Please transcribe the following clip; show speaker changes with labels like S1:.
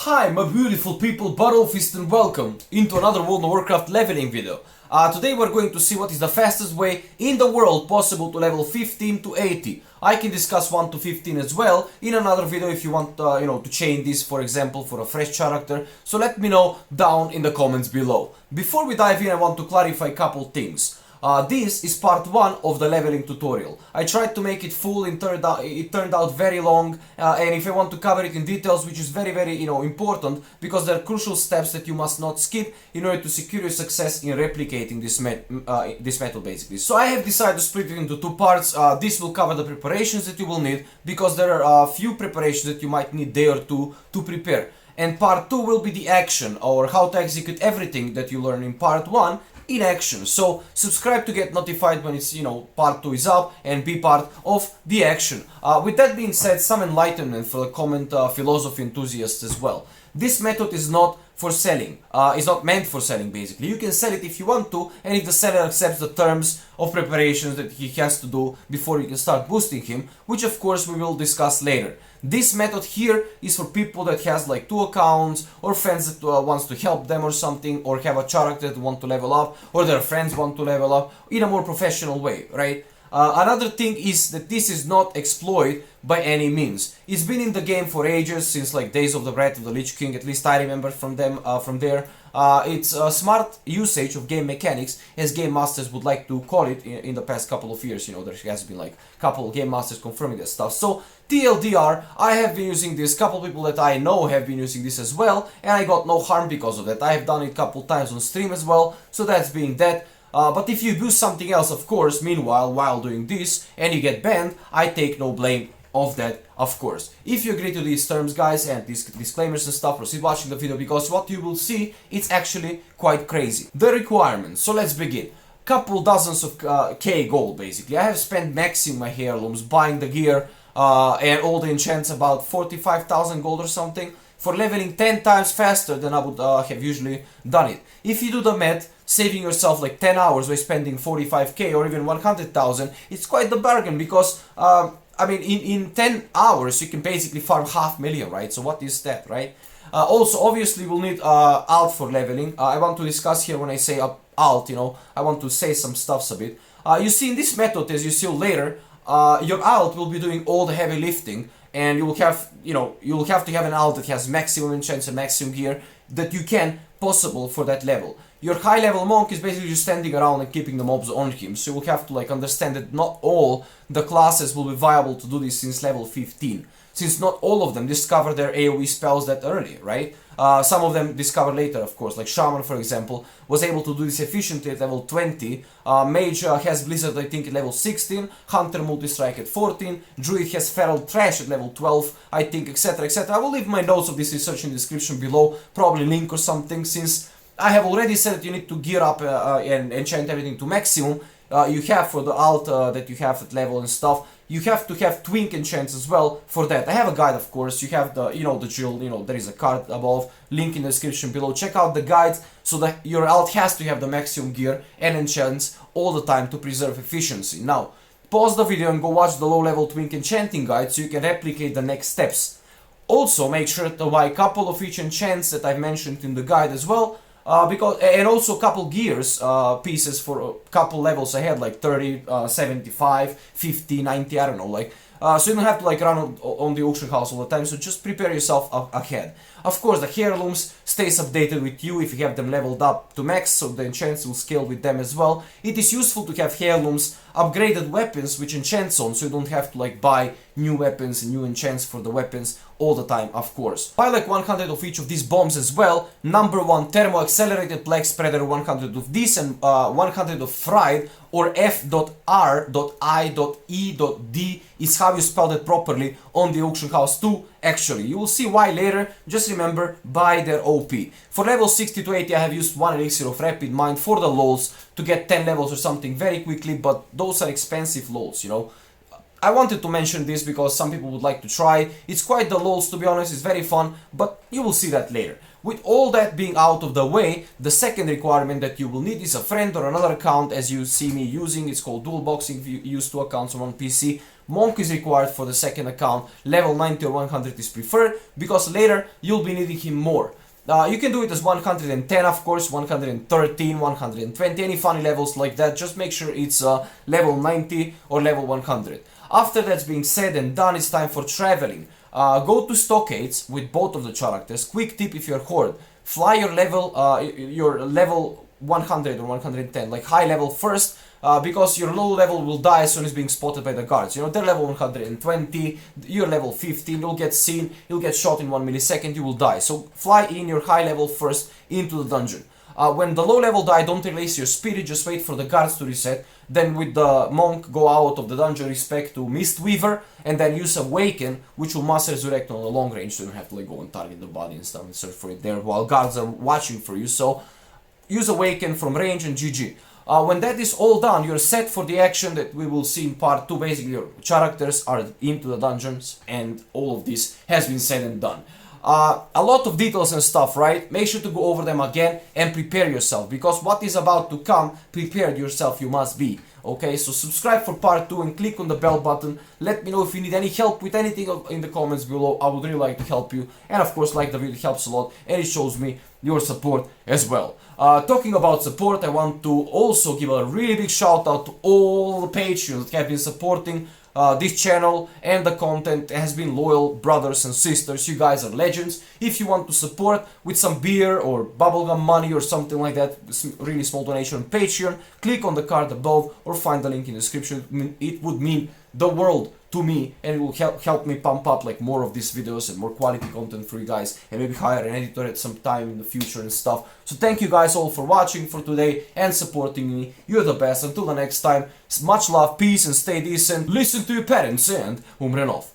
S1: Hi my beautiful people, Battlefist, and welcome into another World of Warcraft leveling video. Today we're going to see what is the fastest way in the world possible to level 15 to 80. I can discuss 1 to 15 as well in another video if you want to change this, for example, for a fresh character. So let me know down in the comments below. Before we dive in, I want to clarify a couple things. This is part 1 of the leveling tutorial. I tried to make it full, it turned out very long, and if I want to cover it in details, which is very important, because there are crucial steps that you must not skip in order to secure your success in replicating this method basically. So I have decided to split it into 2 parts. This will cover the preparations that you will need, because there are a few preparations that you might need day or two to prepare. And part 2 will be the action, or how to execute everything that you learn in part 1 in action. So subscribe to get notified when it's part 2 is up and be part of the action. With that being said, some enlightenment for the comment philosophy enthusiasts as well. This method is not for selling, it's not meant for selling basically. You can sell it if you want to, and if the seller accepts the terms of preparations that he has to do before you can start boosting him, which of course we will discuss later. This method here is for people that has like 2 accounts, or friends that wants to help them or something, or have a character that want to level up, or their friends want to level up in a more professional way, right? Another thing is that this is not exploit by any means. It's been in the game for ages, since like days of the Wrath of the Lich King, at least I remember from there. It's a smart usage of game mechanics, as game masters would like to call it in the past couple of years. There has been like a couple of game masters confirming that stuff. So TLDR, I have been using this, couple people that I know have been using this as well, and I got no harm because of that. I have done it a couple times on stream as well, so that's being that. But if you do something else, of course, meanwhile, while doing this, and you get banned, I take no blame of that, of course. If you agree to these terms, guys, and these disclaimers and stuff, proceed watching the video, because what you will see, it's actually quite crazy. The requirements, so let's begin. Couple dozens of K gold, basically. I have spent maxing my heirlooms, buying the gear, and all the enchants, about 45,000 gold or something, for leveling 10 times faster than I would have usually done it. If you do the math, saving yourself like 10 hours by spending 45k or even 100,000, it's quite the bargain, because I mean, in 10 hours you can basically farm 500,000, right? So what is that, right? Also, obviously we'll need alt for leveling. I want to discuss here when I say alt, I want to say some stuffs a bit. You see, in this method, as you see later, your alt will be doing all the heavy lifting, and you will have, you'll have to have an alt that has maximum enchants and maximum gear that you can possible for that level. Your high level monk is basically just standing around and keeping the mobs on him, so you will have to like understand that not all the classes will be viable to do this since level 15, since not all of them discover their AoE spells that early, right? Some of them discover later, of course, like Shaman, for example, was able to do this efficiently at level 20, Mage has Blizzard, I think, at level 16, Hunter Multi-Strike at 14, Druid has Feral Trash at level 12, I think, etc, etc. I will leave my notes of this research in the description below, probably link or something, since I have already said that you need to gear up and enchant everything to maximum. You have for the alt that you have at level and stuff, you have to have twink enchants as well for that. I have a guide, of course. You have the, the drill, there is a card above, link in the description below. Check out the guides, so that your alt has to have the maximum gear and enchants all the time to preserve efficiency. Now, pause the video and go watch the low level twink enchanting guide so you can replicate the next steps. Also, make sure to buy a couple of each enchants that I've mentioned in the guide as well. And also a couple gears pieces for a couple levels ahead, like 30, 75, 50, 90, I don't know, like so you don't have to like run on the auction house all the time, so just prepare yourself ahead. Of course, the heirlooms stays updated with you if you have them leveled up to max, so the enchants will scale with them as well. It is useful to have heirlooms, upgraded weapons which enchants on, so you don't have to like buy new weapons and new enchants for the weapons all the time, of course. Buy like 100 of each of these bombs as well. Number 1 Thermo Accelerated Plague Spreader, 100 of this, and 100 of Fried, or F.R.I.E.D is how you spell it properly on the auction house too. Actually, you will see why later. Just remember, buy their OP. For level 60 to 80 I have used 1 elixir of Rapid Mind for the lols to get 10 levels or something very quickly, but those are expensive lols, I wanted to mention this because some people would like to try. It's quite the lols, to be honest, it's very fun, but you will see that later. With all that being out of the way, the second requirement that you will need is a friend or another account, as you see me using. It's called dual boxing if you use 2 accounts on one PC. Monk is required for the second account. Level 90 or 100 is preferred because later you'll be needing him more. You can do it as 110, of course, 113, 120, any funny levels like that. Just make sure it's level 90 or level 100. After that's being said and done, it's time for traveling. Go to stockades with both of the characters. Quick tip if you're Horde. Fly your level 100 or 110, like high level first, because your low level will die as soon as being spotted by the guards. You know, they're level 120, you're level 15, you'll get seen, you'll get shot in 1 millisecond, you will die. So fly in your high level first into the dungeon. When the low level die, don't release your spirit, just wait for the guards to reset. Then with the monk, go out of the dungeon, respect to Mistweaver, and then use Awaken, which will mass resurrect on the long range, so you don't have to like go and target the body and stuff and search for it there while guards are watching for you. So use Awaken from range and GG. When that is all done, you're set for the action that we will see in part 2. Basically, your characters are into the dungeons, and all of this has been said and done. A lot of details and stuff, right? Make sure to go over them again and prepare yourself, because what is about to come, prepared yourself you must be. Okay, so subscribe for part 2 and click on the bell button. Let me know if you need any help with anything in the comments below. I would really like to help you, and of course like the video, it helps a lot and it shows me your support as well. Talking about support, I want to also give a really big shout out to all the Patreons that have been supporting this channel and the content. Has been loyal brothers and sisters. You guys are legends. If you want to support with some beer or bubblegum money or something like that, really small donation on Patreon, click on the card above or find the link in the description. It would mean the world to me, and it will help me pump up like more of these videos and more quality content for you guys, and maybe hire an editor at some time in the future and stuff. So thank you guys all for watching for today and supporting me. You're the best. Until the next time, much love, peace, and stay decent. Listen to your parents and Umrenov.